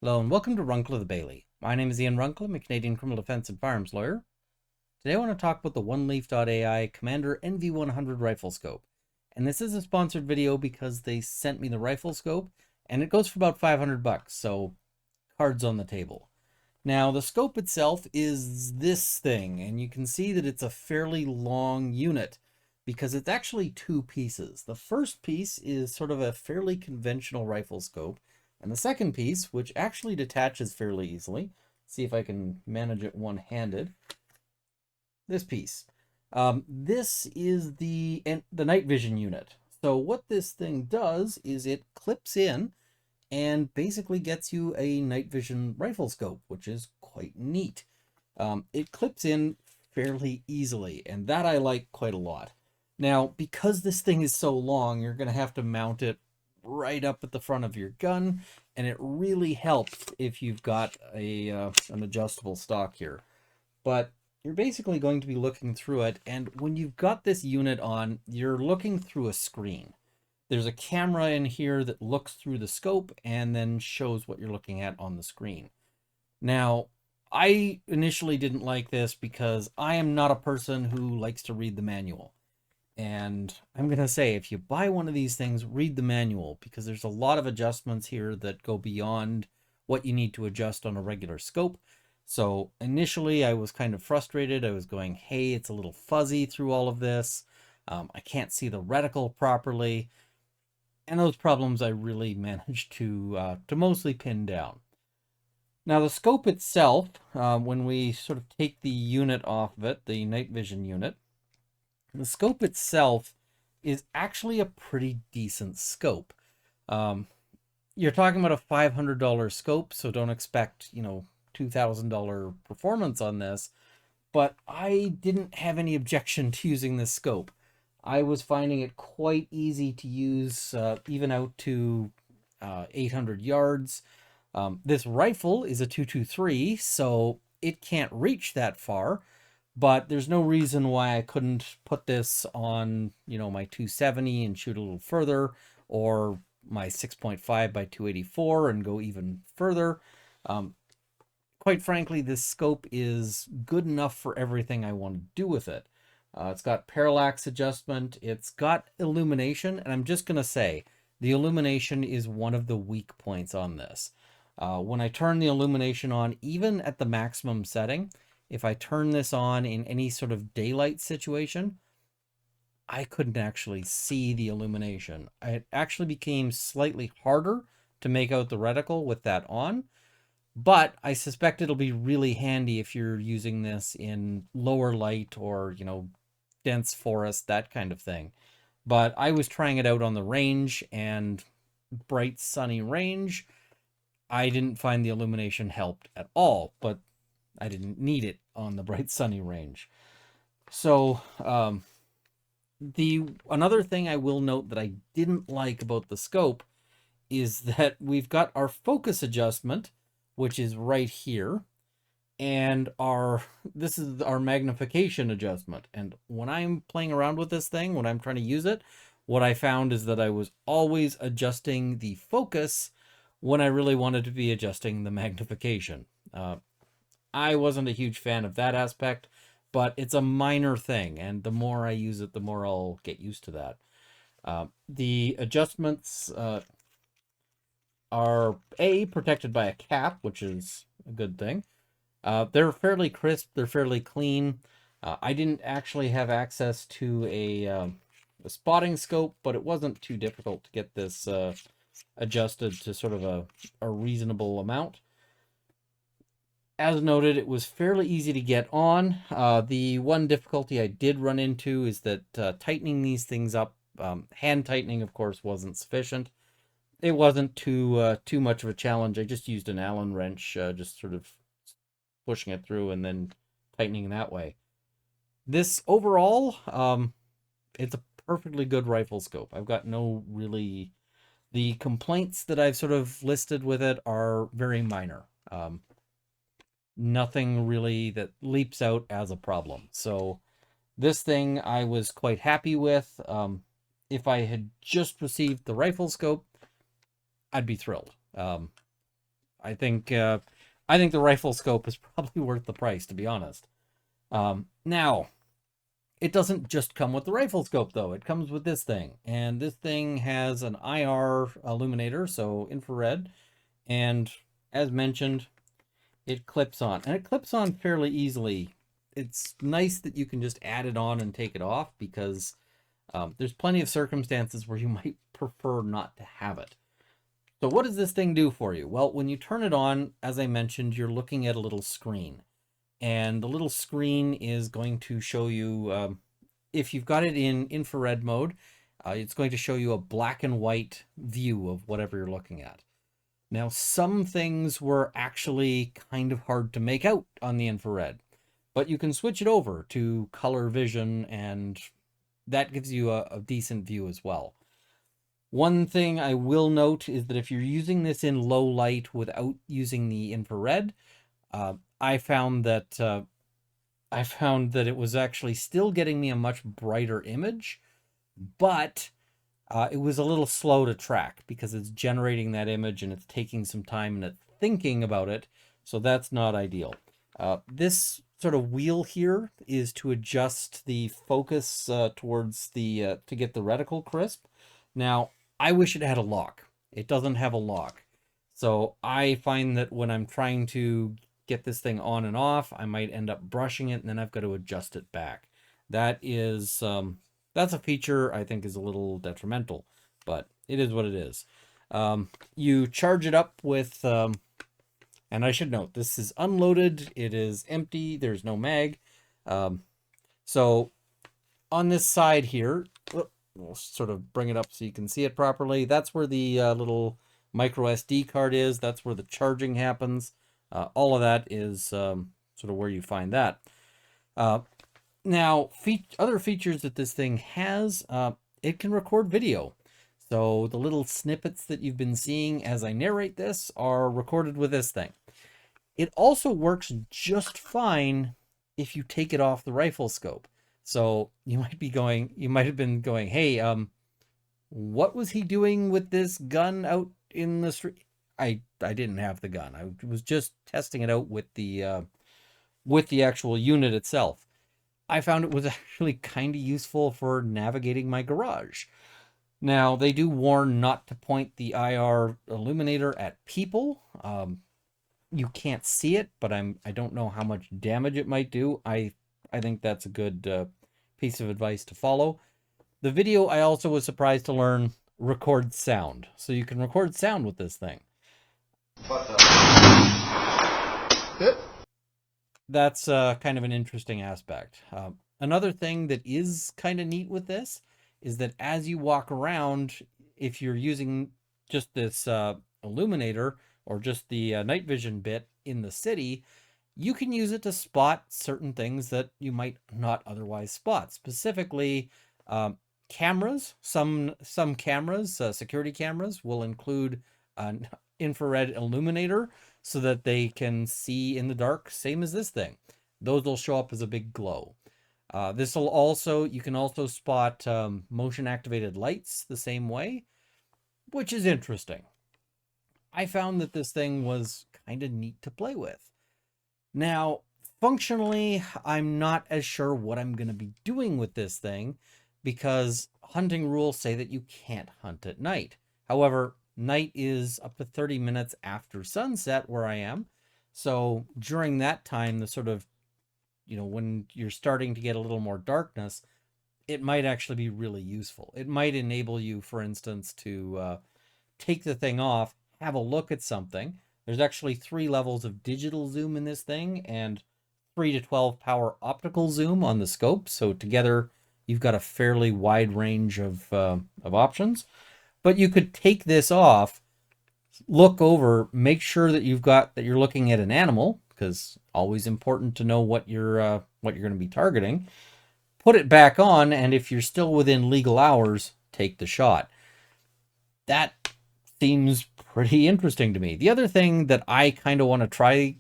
Hello and welcome to Runkle of the Bailey. My name is Ian Runkle. I'm a Canadian criminal defense and firearms lawyer. Today I want to talk about the OneLeaf.ai Commander NV-100 rifle scope. And this is a sponsored video because they sent me the rifle scope and it goes for about 500 bucks, so cards on the table. Now the scope itself is this thing, and you can see that it's a fairly long unit because it's actually two pieces. The first piece is sort of a fairly conventional rifle scope, and the second piece, which actually detaches fairly easily, see if I can manage it one-handed, this piece. This is the night vision unit. So what this thing does is it clips in and basically gets you a night vision rifle scope, which is quite neat. It clips in fairly easily, and that I like quite a lot. Now, because this thing is so long, you're going to have to mount it right up at the front of your gun, and it really helps if you've got an adjustable stock here. But you're basically going to be looking through it, and when you've got this unit on, you're looking through a screen. There's a camera in here that looks through the scope and then shows what you're looking at on the screen. Now, I initially didn't like this because I am not a person who likes to read the manual. And I'm going to say, if you buy one of these things, read the manual, because there's a lot of adjustments here that go beyond what you need to adjust on a regular scope. So initially I was kind of frustrated. I was going, hey, it's a little fuzzy through all of this. I can't see the reticle properly. And those problems I really managed to mostly pin down. Now the scope itself, when we sort of take the unit off of it, the night vision unit, the scope itself is actually a pretty decent scope. You're talking about a $500 scope, so don't expect, $2,000 performance on this. But I didn't have any objection to using this scope. I was finding it quite easy to use, even out to 800 yards. This rifle is a 223, so it can't reach that far, but there's no reason why I couldn't put this on, my 270 and shoot a little further, or my 6.5 by 284 and go even further. Quite frankly, this scope is good enough for everything I want to do with it. It's got parallax adjustment, it's got illumination, and I'm just going to say, the illumination is one of the weak points on this. When I turn the illumination on, even at the maximum setting, if I turn this on in any sort of daylight situation, I couldn't actually see the illumination. It actually became slightly harder to make out the reticle with that on, but I suspect it'll be really handy if you're using this in lower light or, dense forest, that kind of thing. But I was trying it out on the range, and bright sunny range, I didn't find the illumination helped at all, but I didn't need it on the bright sunny range. So another thing I will note that I didn't like about the scope is that we've got our focus adjustment, which is right here, and this is our magnification adjustment. And when I'm playing around with this thing, when I'm trying to use it, what I found is that I was always adjusting the focus when I really wanted to be adjusting the magnification. I wasn't a huge fan of that aspect, but it's a minor thing, and the more I use it, the more I'll get used to that. The adjustments are protected by a cap, which is a good thing. They're fairly crisp, they're fairly clean. I didn't actually have access to a spotting scope, but it wasn't too difficult to get this adjusted to sort of a reasonable amount. As noted, it was fairly easy to get on. The one difficulty I did run into is that tightening these things up, hand tightening, of course, wasn't sufficient. It wasn't too much of a challenge. I just used an Allen wrench, just sort of pushing it through and then tightening that way. This overall, it's a perfectly good rifle scope. I've got no really... The complaints that I've sort of listed with it are very minor. Nothing really that leaps out as a problem. So this thing I was quite happy with. If I had just received the rifle scope, I'd be thrilled. I think the rifle scope is probably worth the price, to be honest. Now, it doesn't just come with the rifle scope, though. It comes with this thing, and this thing has an IR illuminator, so infrared, and as mentioned, it clips on, and it clips on fairly easily. It's nice that you can just add it on and take it off, because there's plenty of circumstances where you might prefer not to have it. So what does this thing do for you? Well, when you turn it on, as I mentioned, you're looking at a little screen. And the little screen is going to show you, if you've got it in infrared mode, it's going to show you a black and white view of whatever you're looking at. Now, some things were actually kind of hard to make out on the infrared, but you can switch it over to color vision, and that gives you a decent view as well. One thing I will note is that if you're using this in low light without using the infrared, I found that it was actually still getting me a much brighter image, but it was a little slow to track because it's generating that image and it's taking some time and it's thinking about it, so that's not ideal. This sort of wheel here is to adjust the focus towards the to get the reticle crisp. Now, I wish it had a lock. It doesn't have a lock. So I find that when I'm trying to get this thing on and off, I might end up brushing it, and then I've got to adjust it back. That is, that's a feature I think is a little detrimental, but it is what it is. You charge it up with, and I should note, this is unloaded. It is empty. There's no mag. So on this side here, we'll sort of bring it up so you can see it properly. That's where the little micro SD card is. That's where the charging happens. All of that is sort of where you find that. Now, other features that this thing has, it can record video. So the little snippets that you've been seeing as I narrate this are recorded with this thing. It also works just fine if you take it off the rifle scope. So you might have been going, hey, what was he doing with this gun out in the street? I didn't have the gun. I was just testing it out with the actual unit itself. I found it was actually kind of useful for navigating my garage. Now, they do warn not to point the IR illuminator at people. You can't see it, but I don't know how much damage it might do. I think that's a good piece of advice to follow. The video, I also was surprised to learn, records sound. So you can record sound with this thing. What the? That's kind of an interesting aspect. Another thing that is kind of neat with this is that as you walk around, if you're using just this illuminator or just the night vision bit in the city, you can use it to spot certain things that you might not otherwise spot. Specifically, cameras. Some cameras, security cameras, will include an infrared illuminator so that they can see in the dark, same as this thing. Those will show up as a big glow. You can also spot motion activated lights the same way, which is interesting. I found that this thing was kind of neat to play with. Now, functionally, I'm not as sure what I'm going to be doing with this thing because hunting rules say that you can't hunt at night. However, night is up to 30 minutes after sunset where I am. So during that time, the sort of, when you're starting to get a little more darkness, it might actually be really useful. It might enable you, for instance, to take the thing off, have a look at something. There's actually 3 levels of digital zoom in this thing and 3 to 12 power optical zoom on the scope. So together, you've got a fairly wide range of options. But you could take this off, look over, make sure that you're looking at an animal, because always important to know what you're going to be targeting. Put it back on, and if you're still within legal hours, take the shot. That seems pretty interesting to me. The other thing that I kind of want to try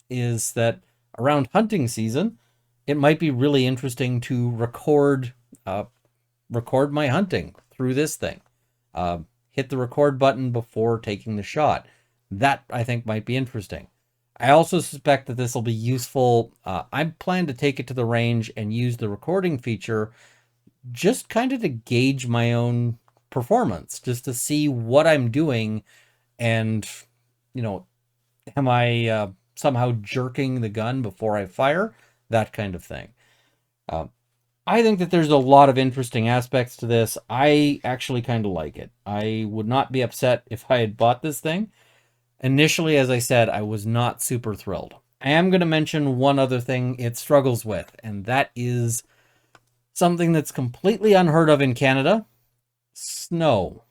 is that around hunting season, it might be really interesting to record my hunting through this thing. Hit the record button before taking the shot. That I think might be interesting. I also suspect that this will be useful. I plan to take it to the range and use the recording feature just kind of to gauge my own performance, just to see what I'm doing and, you know, am I somehow jerking the gun before I fire? That kind of thing. Uh, I think that there's a lot of interesting aspects to this. I actually kind of like it. I would not be upset if I had bought this thing. Initially, as I said, I was not super thrilled. I am going to mention one other thing it struggles with, and that is something that's completely unheard of in Canada: snow.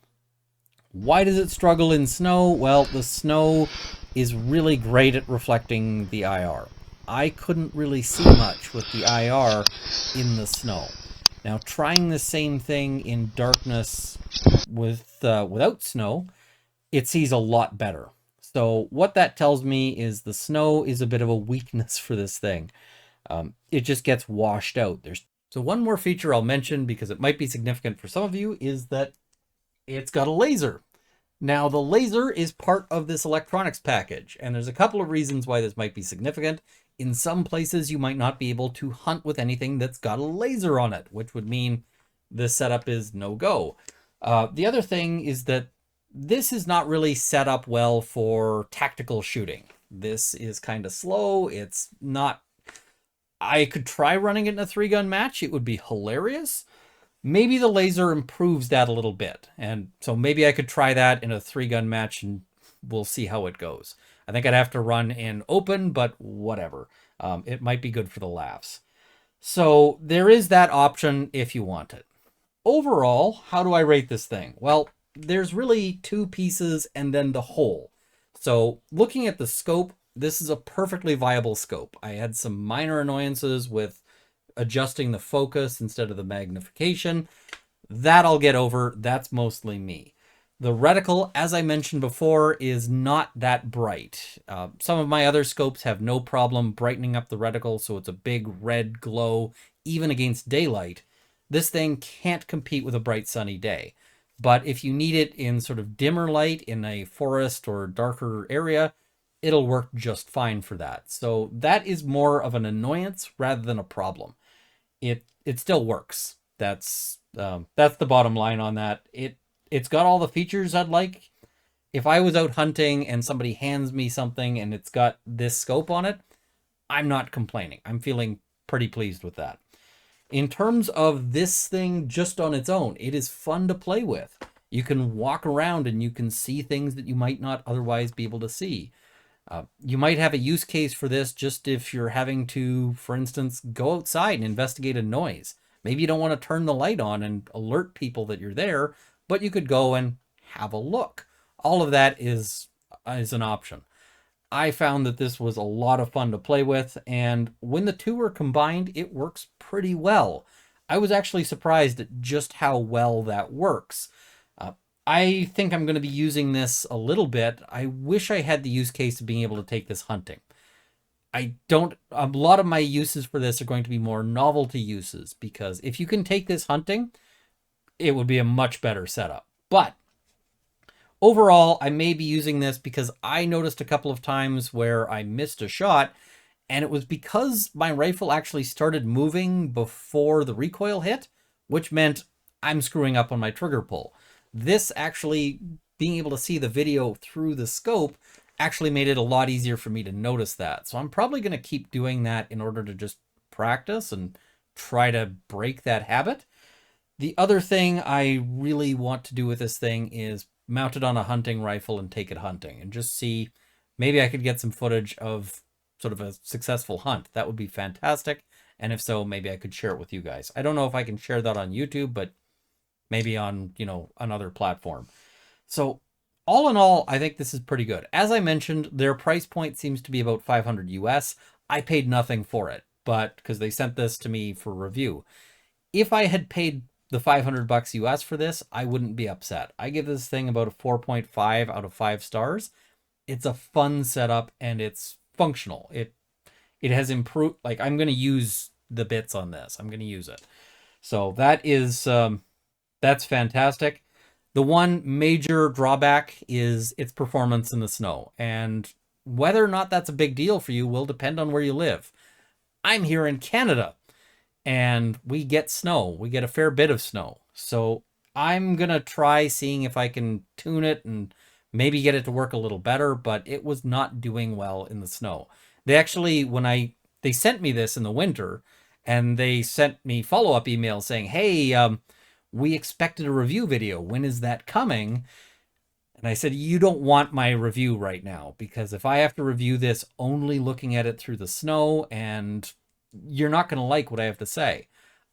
Why does it struggle in snow? Well, the snow is really great at reflecting the IR. I couldn't really see much with the IR in the snow. Now, trying the same thing in darkness without snow, it sees a lot better. So what that tells me is the snow is a bit of a weakness for this thing. It just gets washed out. So one more feature I'll mention, because it might be significant for some of you, is that it's got a laser. Now, the laser is part of this electronics package, and there's a couple of reasons why this might be significant. In some places, you might not be able to hunt with anything that's got a laser on it, which would mean this setup is no-go. The other thing is that this is not really set up well for tactical shooting. This is kind of slow. It's not... I could try running it in a 3-gun match. It would be hilarious. Maybe the laser improves that a little bit. And so maybe I could try that in a 3-gun match and we'll see how it goes. I think I'd have to run in open, but whatever. It might be good for the laughs. So there is that option if you want it. Overall, how do I rate this thing? Well, there's really 2 pieces and then the whole. So looking at the scope, this is a perfectly viable scope. I had some minor annoyances with adjusting the focus instead of the magnification. That I'll get over. That's mostly me. The reticle, as I mentioned before, is not that bright. Some of my other scopes have no problem brightening up the reticle, so it's a big red glow, even against daylight. This thing can't compete with a bright sunny day. But if you need it in sort of dimmer light in a forest or darker area, it'll work just fine for that. So that is more of an annoyance rather than a problem. It still works. That's the bottom line on that. It's got all the features I'd like. If I was out hunting and somebody hands me something and it's got this scope on it, I'm not complaining. I'm feeling pretty pleased with that. In terms of this thing just on its own, it is fun to play with. You can walk around and you can see things that you might not otherwise be able to see. You might have a use case for this just if you're having to, for instance, go outside and investigate a noise. Maybe you don't want to turn the light on and alert people that you're there, but you could go and have a look. All of that is an option. I found that this was a lot of fun to play with, and when the two are combined, it works pretty well. I was actually surprised at just how well that works. I think I'm going to be using this a little bit. I wish I had the use case of being able to take this hunting. A lot of my uses for this are going to be more novelty uses, because if you can take this hunting, it would be a much better setup. But overall, I may be using this because I noticed a couple of times where I missed a shot, and it was because my rifle actually started moving before the recoil hit, which meant I'm screwing up on my trigger pull. This actually, being able to see the video through the scope, actually made it a lot easier for me to notice that. So I'm probably going to keep doing that in order to just practice and try to break that habit. The other thing I really want to do with this thing is mount it on a hunting rifle and take it hunting and just see, maybe I could get some footage of sort of a successful hunt. That would be fantastic. And if so, maybe I could share it with you guys. I don't know if I can share that on YouTube, but maybe on, another platform. So all in all, I think this is pretty good. As I mentioned, their price point seems to be about 500 US. I paid nothing for it, but because they sent this to me for review. If I had paid the 500 bucks US for this, I wouldn't be upset. I give this thing about a 4.5 out of 5 stars. It's a fun setup and it's functional. It has improved. Like, I'm going to use the bits on this. I'm going to use it. So that is, that's fantastic. The one major drawback is its performance in the snow. And whether or not that's a big deal for you will depend on where you live. I'm here in Canada and we get snow. We get a fair bit of snow. So I'm going to try seeing if I can tune it and maybe get it to work a little better, but it was not doing well in the snow. They actually, they sent me this in the winter and they sent me follow-up emails saying, hey, we expected a review video. When is that coming? And I said, you don't want my review right now, because if I have to review this only looking at it through the snow, and you're not going to like what I have to say.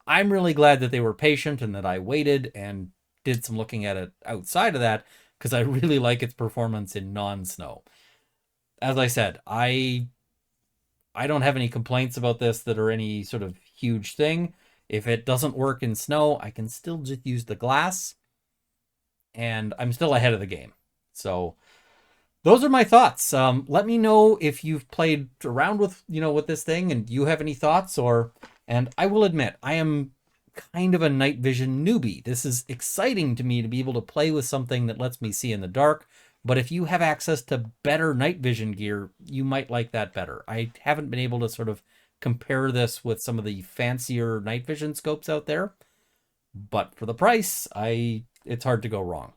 I'm really glad that they were patient and that I waited and did some looking at it outside of that, because I really like its performance in non-snow. As I said, I don't have any complaints about this that are any sort of huge thing. If it doesn't work in snow, I can still just use the glass, and I'm still ahead of the game. So those are my thoughts. Let me know if you've played around with, with this thing and you have any thoughts, and I will admit, I am kind of a night vision newbie. This is exciting to me to be able to play with something that lets me see in the dark. But if you have access to better night vision gear, you might like that better. I haven't been able to sort of compare this with some of the fancier night vision scopes out there, but for the price, it's hard to go wrong.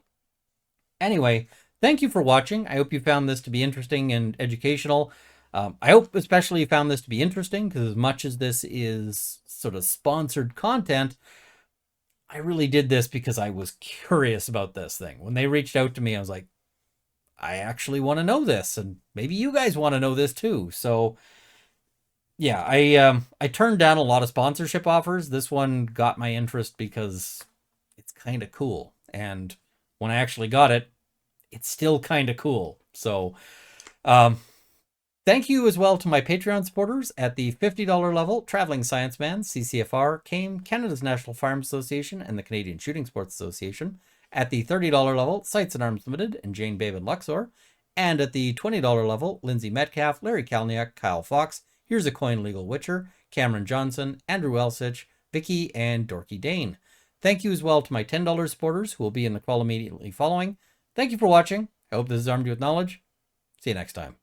Anyway, thank you for watching. I hope you found this to be interesting and educational. I hope especially you found this to be interesting, because as much as this is sort of sponsored content, I really did this because I was curious about this thing. When they reached out to me, I was like, I actually want to know this, and maybe you guys want to know this too. So yeah, I turned down a lot of sponsorship offers. This one got my interest because it's kind of cool. And when I actually got it, it's still kind of cool. So thank you as well to my Patreon supporters at the $50 level: Traveling Science Man, CCFR, CAIM, Canada's National Farms Association, and the Canadian Shooting Sports Association. At the $30 level, Sights and Arms Limited and Jane Babe and Luxor. And at the $20 level, Lindsay Metcalf, Larry Kalniak, Kyle Fox, Here's a Coin Legal Witcher, Cameron Johnson, Andrew Elsich, Vicky, and Dorky Dane. Thank you as well to my $10 supporters who will be in the call immediately following. Thank you for watching. I hope this has armed you with knowledge. See you next time.